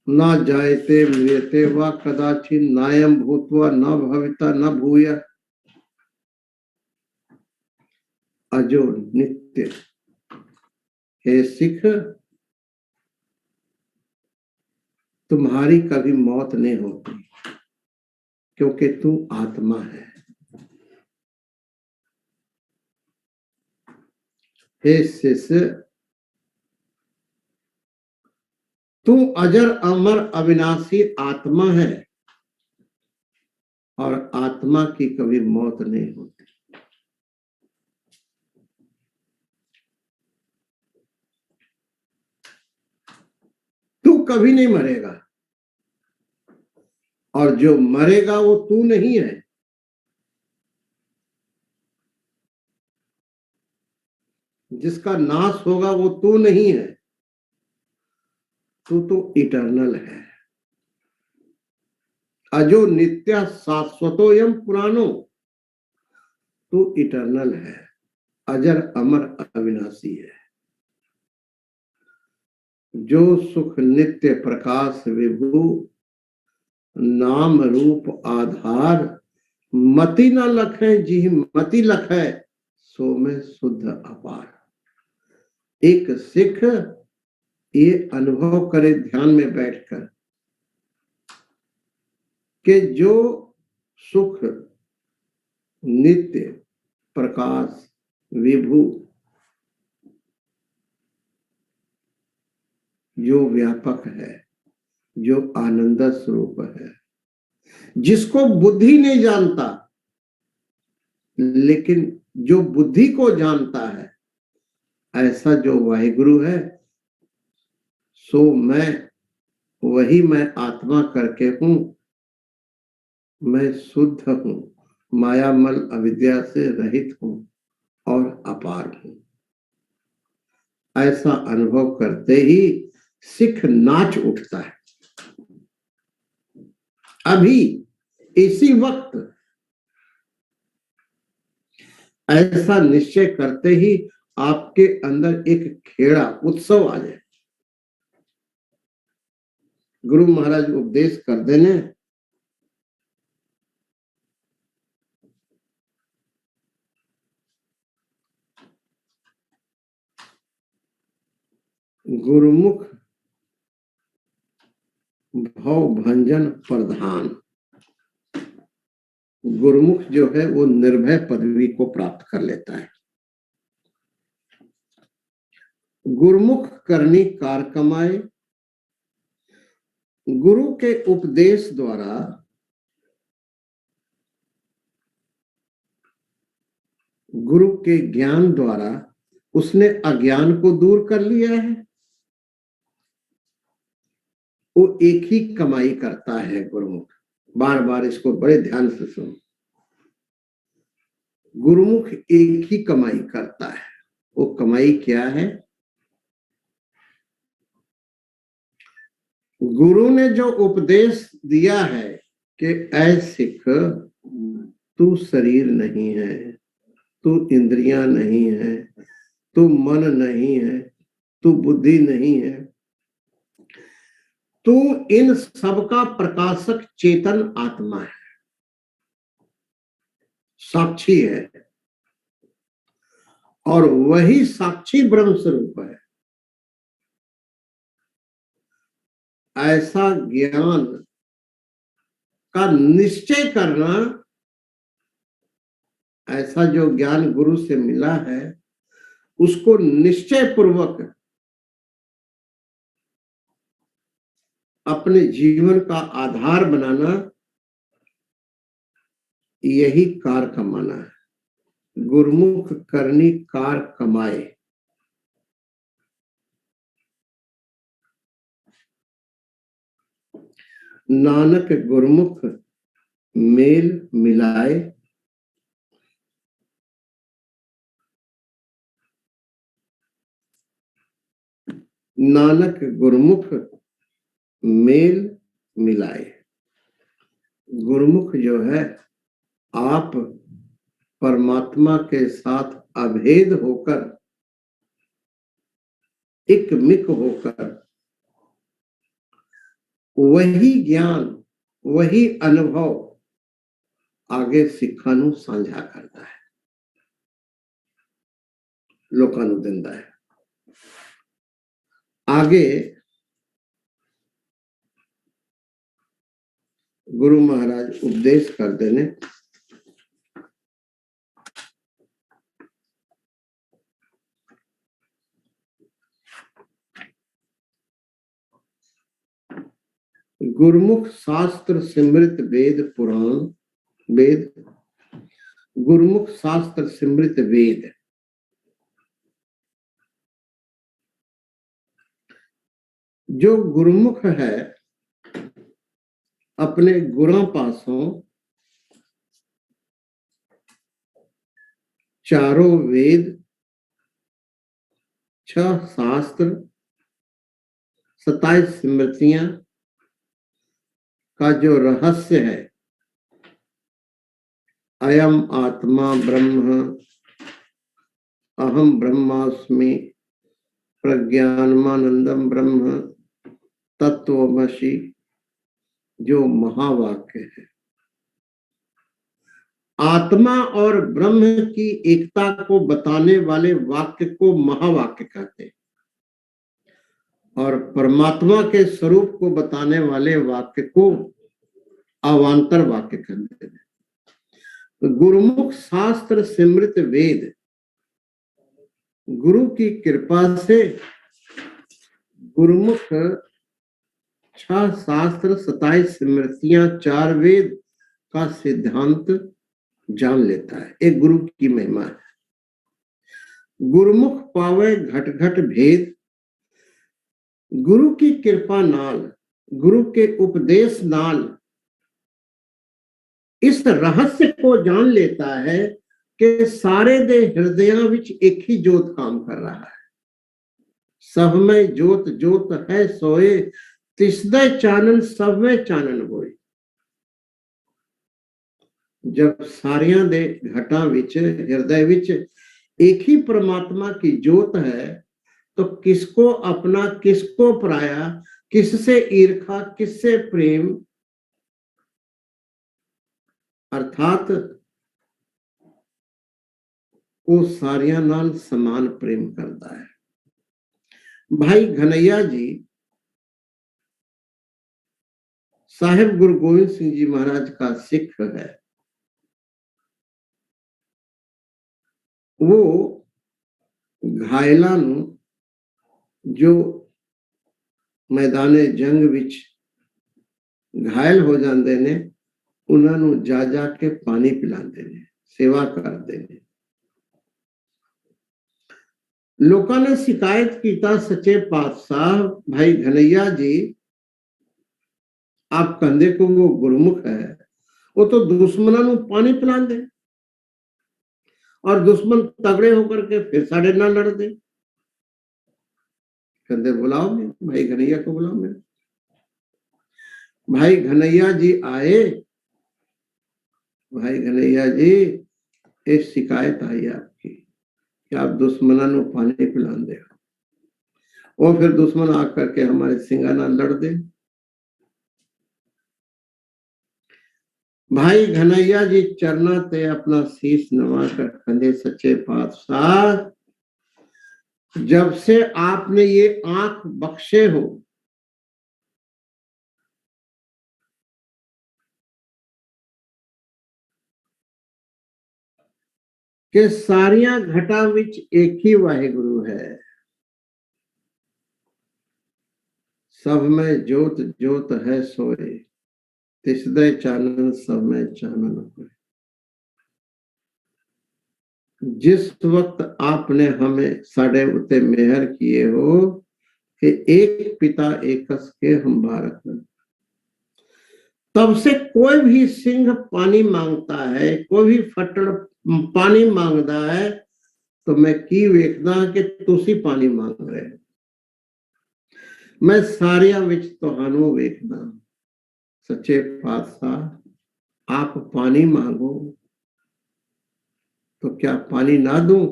A: न जायते म्रियते व कदाचिन, नायम भूत्वा न भविता न भूय, अजो नित्य। हे सिख, तुम्हारी कभी मौत नहीं होती, क्योंकि तू आत्मा है। हे शिष्य, तू अजर अमर अविनाशी आत्मा है, और आत्मा की कभी मौत नहीं होती। तू कभी नहीं मरेगा, और जो मरेगा वो तू नहीं है। जिसका नाश होगा वो तू नहीं है, तू तो इटर्नल है। अजो नित्य शाश्वतो यम पुरानो, तू इटर्नल है, अजर अमर अविनाशी है। जो सुख नित्य प्रकाश विभु, नाम रूप आधार, मति न लखे जी मति लखे, सो में शुद्ध अपार। एक सिख ये अनुभव करे ध्यान में बैठकर कि जो सुख नित्य प्रकाश विभु, जो व्यापक है, जो आनंद स्वरूप है, जिसको बुद्धि नहीं जानता, लेकिन जो बुद्धि को जानता है, ऐसा जो वाहिगुरु है, सो मैं वही मैं आत्मा करके हूं। मैं शुद्ध हूं, मायामल अविद्या से रहित हूं और अपार हूं। ऐसा अनुभव करते ही सिख नाच उठता है। अभी इसी वक्त ऐसा निश्चय करते ही आपके अंदर एक खेड़ा उत्सव आ जाए। गुरु महाराज उपदेश कर देने, गुरुमुख भव भंजन प्रधान। गुरुमुख जो है वो निर्भय पदवी को प्राप्त कर लेता है। गुरुमुख करनी कार कमाए, गुरु के उपदेश द्वारा गुरु के ज्ञान द्वारा उसने अज्ञान को दूर कर लिया है। वो एक ही कमाई करता है गुरुमुख। बार बार इसको बड़े ध्यान से सुनो। गुरुमुख एक ही कमाई करता है। वो कमाई क्या है? गुरु ने जो उपदेश दिया है कि ऐ सिख, तू शरीर नहीं है, तू इंद्रियां नहीं है, तू मन नहीं है, तू बुद्धि नहीं है, तू इन सबका प्रकाशक चेतन आत्मा है, साक्षी है, और वही साक्षी ब्रह्म स्वरूप है। ऐसा ज्ञान का निश्चय करना, ऐसा जो ज्ञान गुरु से मिला है उसको निश्चय पूर्वक अपने जीवन का आधार बनाना, यही कार कमाना है। गुरुमुख करनी कार कमाए। नानक गुरुमुख मेल मिलाए, नानक गुरुमुख मेल मिलाए। गुरुमुख जो है, आप परमात्मा के साथ अभेद होकर, एक मिक होकर, वही ज्ञान, वही अनुभव आगे सिखा नू साझा करता है, लोकां नू दिंदा है। आगे गुरु महाराज उपदेश करते ने, गुरुमुख शास्त्र सिमृत वेद पुराण, वेद गुरुमुख शास्त्र सिमृत वेद। जो गुरुमुख है, अपने गुरु पासों चारों वेद, 6 शास्त्र, 27 स्मृतियां का जो रहस्य है, अयम आत्मा ब्रह्म, अहम ब्रह्मास्मि, प्रज्ञानमानंदम ब्रह्म, तत्वमसि, जो महावाक्य है, आत्मा और ब्रह्म की एकता को बताने वाले वाक्य को महावाक्य कहते हैं, और परमात्मा के स्वरूप को बताने वाले वाक्य को अवांतर वाक्य कहते हैं। तो गुरुमुख शास्त्र सिमृत वेद, गुरु की कृपा से गुरुमुख 6 शास्त्र, 27 स्मृतियां, 4 वेद का सिद्धांत जान लेता है। एक गुरु की महिमा है। गुरुमुख पावे घट घट भेद, गुरु की कृपा नाल, गुरु के उपदेश नाल इस रहस्य को जान लेता है कि सारे दे हृदयां विच एक ही जोत काम कर रहा है। सब में जोत जोत है सोए, तिसदे चानन सब में चानन होए। जब सारियां दे घटां विच, हृदय विच एक ही परमात्मा की जोत है, तो किसको अपना, किसको पराया, किससे ईर्खा, किससे प्रेम, अर्थात वो सारियां नाल समान प्रेम करता है। भाई घनैया जी साहिब गुरु गोविंद सिंह जी महाराज का सिख है। वो घायलां नू जो मैदाने जंग विच घायल हो जाते ने, उन्होंने जा जा के पानी पिलाते ने, सेवा करते ने। लोगों ने शिकायत किया, सच्चे पातशाह भाई घनैया जी आप कहते को वो गुरमुख है, वो तो दुश्मनों पानी पिला दे और दुश्मन तगड़े होकर के फिर साढ़े ना लड़ दे। कहते बुलाओ भाई घनैया को, बुलाओ मेरे भाई घनैया जी आए। भाई घनैया जी, एक शिकायत आई आपकी कि आप दुश्मनों पानी पिला दे, और फिर दुश्मन आकर के हमारे सिंगाना लड़ दे। भाई घनैया जी चरना ते अपना शीश नवा कर कंधे, सच्चे पातशाह जब से आपने ये आंख बख्शे हो, कि सारिया घटा विच एक ही वाहिगुरु है, सब में जोत जोत है सोए, तिसदे चानन सब में चानन होए। जिस वक्त आपने हमें साढ़े उते मेहर किए हो कि एक पिता एकस के हम भारत में, तब से कोई भी सिंह पानी मांगता है, कोई भी फट्टड़ पानी मांगता है, तो मैं की वेखदा कि तुसी पानी मांग रहे हो। मैं सारिया विच तुहानू वेखदा, सच्चे पातशाह आप पानी मांगो तो क्या पानी ना दूं?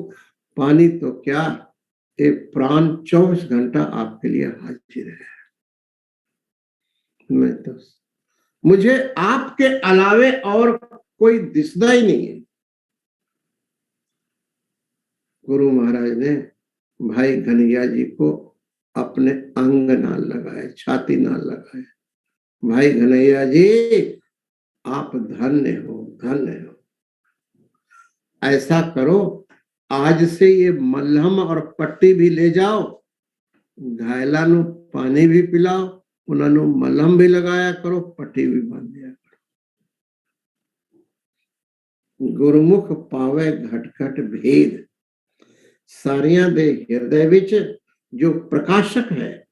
A: पानी तो क्या, एक प्राण 24 घंटा आपके लिए हाजिर है। मैं तो, मुझे आपके अलावे और कोई दिसदा ही नहीं है। गुरु महाराज ने भाई घनैया जी को अपने अंग नाल लगाए, छाती नाल लगाए। भाई घनैया जी आप धन्य हो, धन्य हो। ऐसा करो, आज से ये मलहम और पट्टी भी ले जाओ, घायला नु पानी भी पिलाओ, उन्होंने मलहम भी लगाया करो, पट्टी भी बांध दिया करो। गुरमुख पावे घट घट भेद, सारियां दे हृदय विच जो प्रकाशक है,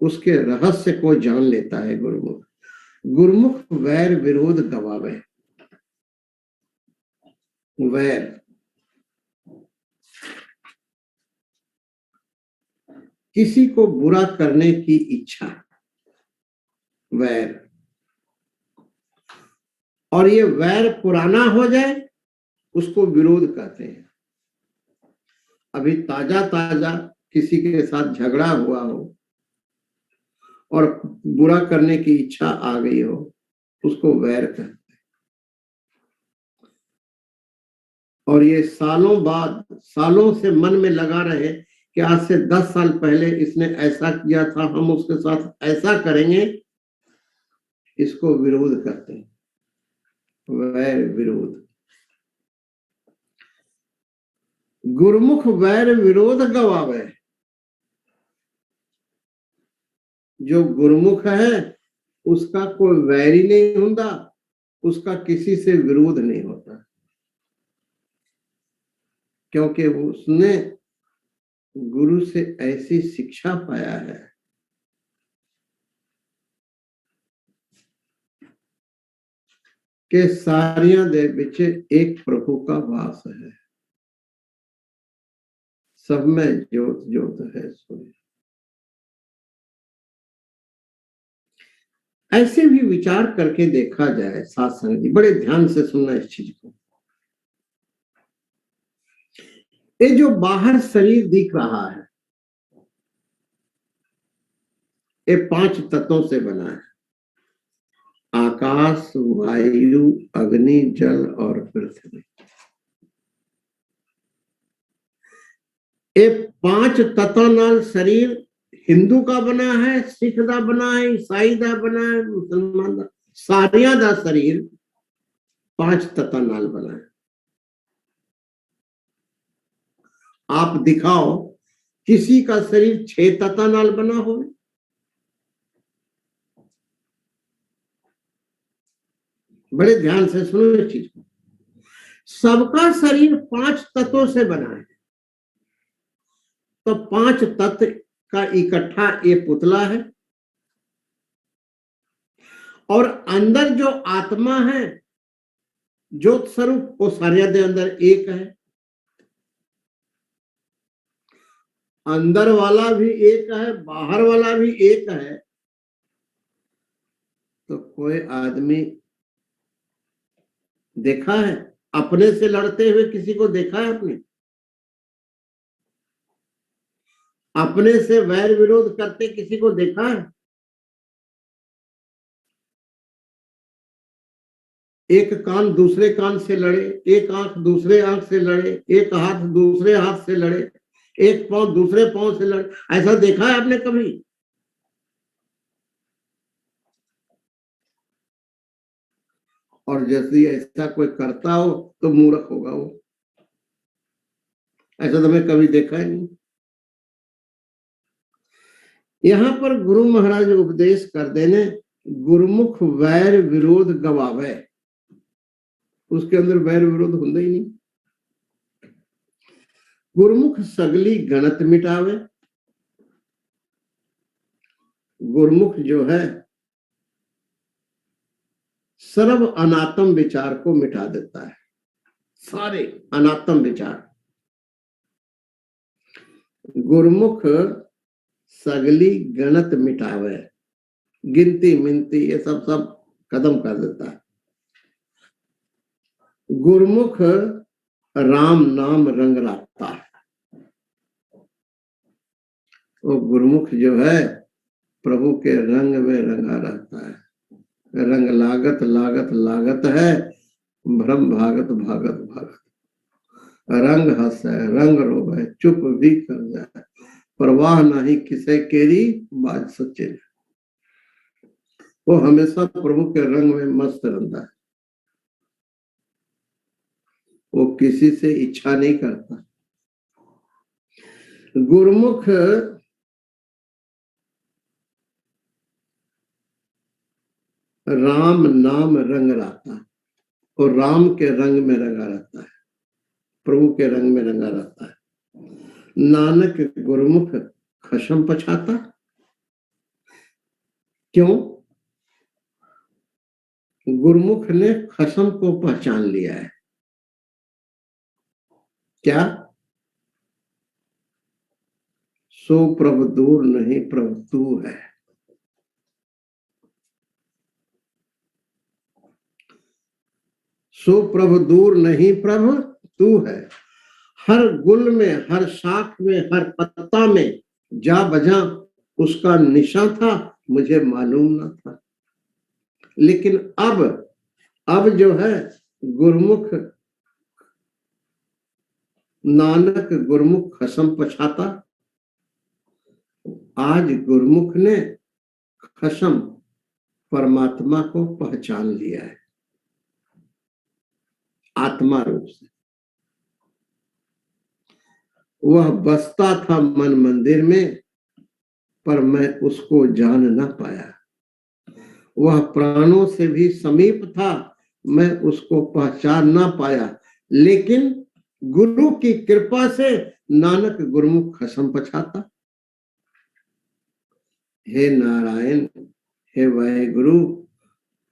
A: उसके रहस्य को जान लेता है गुरमुख। गुरमुख वैर विरोध गवावे। वैर, किसी को बुरा करने की इच्छा, वैर। और ये वैर पुराना हो जाए उसको विरोध कहते हैं। अभी ताजा ताजा किसी के साथ झगड़ा हुआ हो और बुरा करने की इच्छा आ गई हो, उसको वैर कहते हैं। और ये सालों बाद, सालों से मन में लगा रहे कि आज से 10 साल पहले इसने ऐसा किया था, हम उसके साथ ऐसा करेंगे, इसको विरोध कहते हैं, वैर विरोध। गुरमुख वैर विरोध गवावे। जो गुरमुख है उसका कोई वैर ही नहीं होता, उसका किसी से विरोध नहीं होता, क्योंकि उसने गुरु से ऐसी शिक्षा पाया है कि सारियां दे विच एक प्रभु का वास है, सब में जोत जोत है सोए। ऐसे भी विचार करके देखा जाए साथ संगति, बड़े ध्यान से सुनना इस चीज को। ये जो बाहर शरीर दिख रहा है, ये 5 तत्वों से बना है, आकाश, वायु, अग्नि, जल और पृथ्वी। ये 5 तत्वों नाल शरीर हिंदू का बना है, सिख का बना है, ईसाई का बना है, मुसलमान का, सारिया का शरीर 5 तत्व नाल बना है। आप दिखाओ किसी का शरीर 6 तत्व नाल बना हो। बड़े ध्यान से सुनो इस चीज को। सबका शरीर 5 तत्वों से बना है, तो 5 तत्व का इकट्ठा ये पुतला है। और अंदर जो आत्मा है ज्योत स्वरूप, वो सारे दे अंदर एक है। अंदर वाला भी एक है, बाहर वाला भी एक है। तो कोई आदमी देखा है अपने से लड़ते हुए? किसी को देखा है आपने? अपने से वैर विरोध करते किसी को देखा है? एक कान दूसरे कान से लड़े, एक आंख दूसरे आंख से लड़े, एक हाथ दूसरे हाथ से लड़े, एक पांव दूसरे पांव से लड़े, ऐसा देखा है आपने कभी? और जैसे ऐसा कोई करता हो तो मूर्ख होगा वो। ऐसा तो मैं कभी देखा ही नहीं। यहाँ पर गुरु महाराज उपदेश कर देने, गुरुमुख वैर विरोध गवावे। उसके अंदर वैर विरोध होता ही नहीं। गुरुमुख सगली गणत मिटावे। गुरुमुख जो है सर्व अनात्म विचार को मिटा देता है। सारे अनात्म विचार। गुरुमुख सगली गणत मिटावे, गिनती मिनती ये सब सब खत्म कर देता है। गुरुमुख राम नाम रंग लाता है। वो गुरुमुख जो है प्रभु के रंग में रंगा रहता है। रंग लागत लागत लागत है, भ्रम भागत भागत भागत। रंग हंस है, रंग रोग है, चुप भी कर जाए, परवाह नहीं किसे केरी बाज सच्चे। वो हमेशा प्रभु के रंग में मस्त रहता है। वो किसी से इच्छा नहीं करता। गुरुमुख राम नाम रंग लाता है और राम के रंग में रंगा रहता है, प्रभु के रंग में रंगा रहता है। नानक गुरुमुख खशम पछाता। क्यों? गुरुमुख ने खसम को पहचान लिया है। क्या? सो प्रभु दूर नहीं, प्रभु तू है। सो प्रभु दूर नहीं, प्रभु तू है। हर गुल में, हर शाख में, हर पत्ता में जा बजा उसका निशा था, मुझे मालूम न था। लेकिन अब जो है गुरुमुख, नानक गुरुमुख खसम पछाता। आज गुरुमुख ने खसम परमात्मा को पहचान लिया है आत्मा रूप से। वह बसता था मन मंदिर में, पर मैं उसको जान ना पाया। वह प्राणों से भी समीप था, मैं उसको पहचान ना पाया। लेकिन गुरु की कृपा से नानक गुरुमुख खसम पछाता। हे नारायण, हे वाहेगुरु,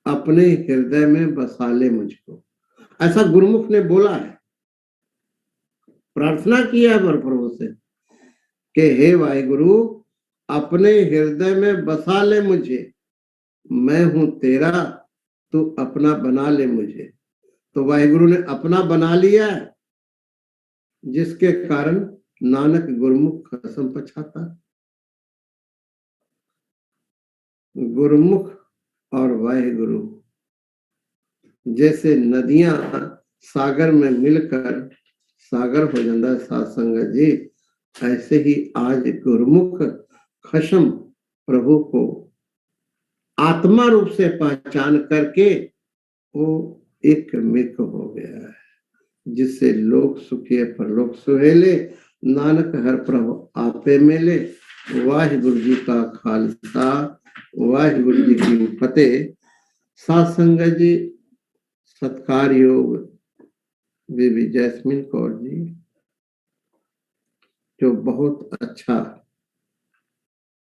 A: अपने हृदय में बसा ले मुझको। ऐसा गुरुमुख ने बोला है, प्रार्थना किया है प्रभु से कि हे वाहेगुरु, अपने हृदय में बसा ले मुझे, मैं हूं तेरा, तू अपना बना ले मुझे। तो वाहेगुरु ने अपना बना लिया है, जिसके कारण नानक गुरुमुख खसम पछाता। गुरुमुख और वाहेगुरु जैसे नदियां सागर में मिलकर सागर हो जाता है सत्संग जी, ऐसे ही आज गुरुमुख खसम प्रभु को आत्मा रूप से पहचान करके वो एक मिक हो गया है, जिससे लोग सुखिए परलोक सुहेले। नानक हर प्रभु आपे मेले। वाहिगुरु जी का खालसा, वाहिगुरु जी की फतेह। सत्संग जी, सत्कार योग बीबी जैस्मिन कौर जी, जो बहुत अच्छा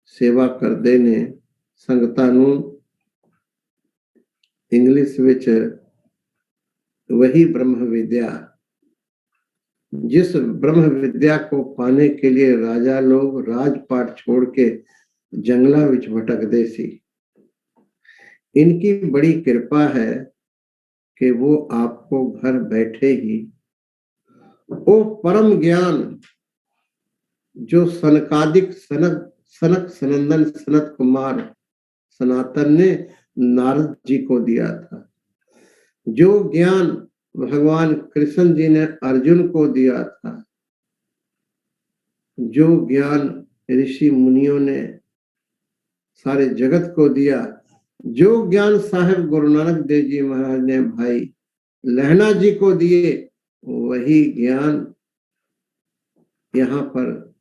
A: सेवा कर देने संगता नू इंग्लिश विच वही ब्रह्म विद्या जिस ब्रह्म विद्या को पाने के लिए राजा लोग राजपाट छोड़ के जंगला विच भटकदे सी। इनकी बड़ी कृपा है कि वो आपको घर बैठे ही वो परम ज्ञान जो सनकादिक सनक सनंदन सनत कुमार सनातन ने नारद जी को दिया था, जो ज्ञान भगवान कृष्ण जी ने अर्जुन को दिया था, जो ज्ञान ऋषि मुनियों ने सारे जगत को दिया, जो ज्ञान साहेब गुरु नानक देव जी महाराज ने भाई लहना जी को दिए, वही ज्ञान यहाँ पर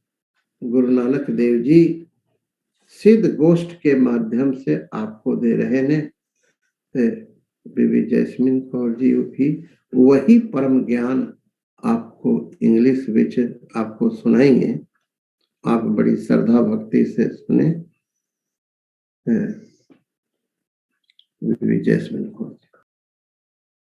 A: गुरु नानक देव जी सिद्ध गोष्ठ के माध्यम से आपको दे रहे ने। बीबी जैस्मिन कौर जी भी वही परम ज्ञान आपको इंग्लिश विच आपको सुनाएंगे। आप बड़ी श्रद्धा भक्ति से सुने। बीबी जैस्मिन कौर।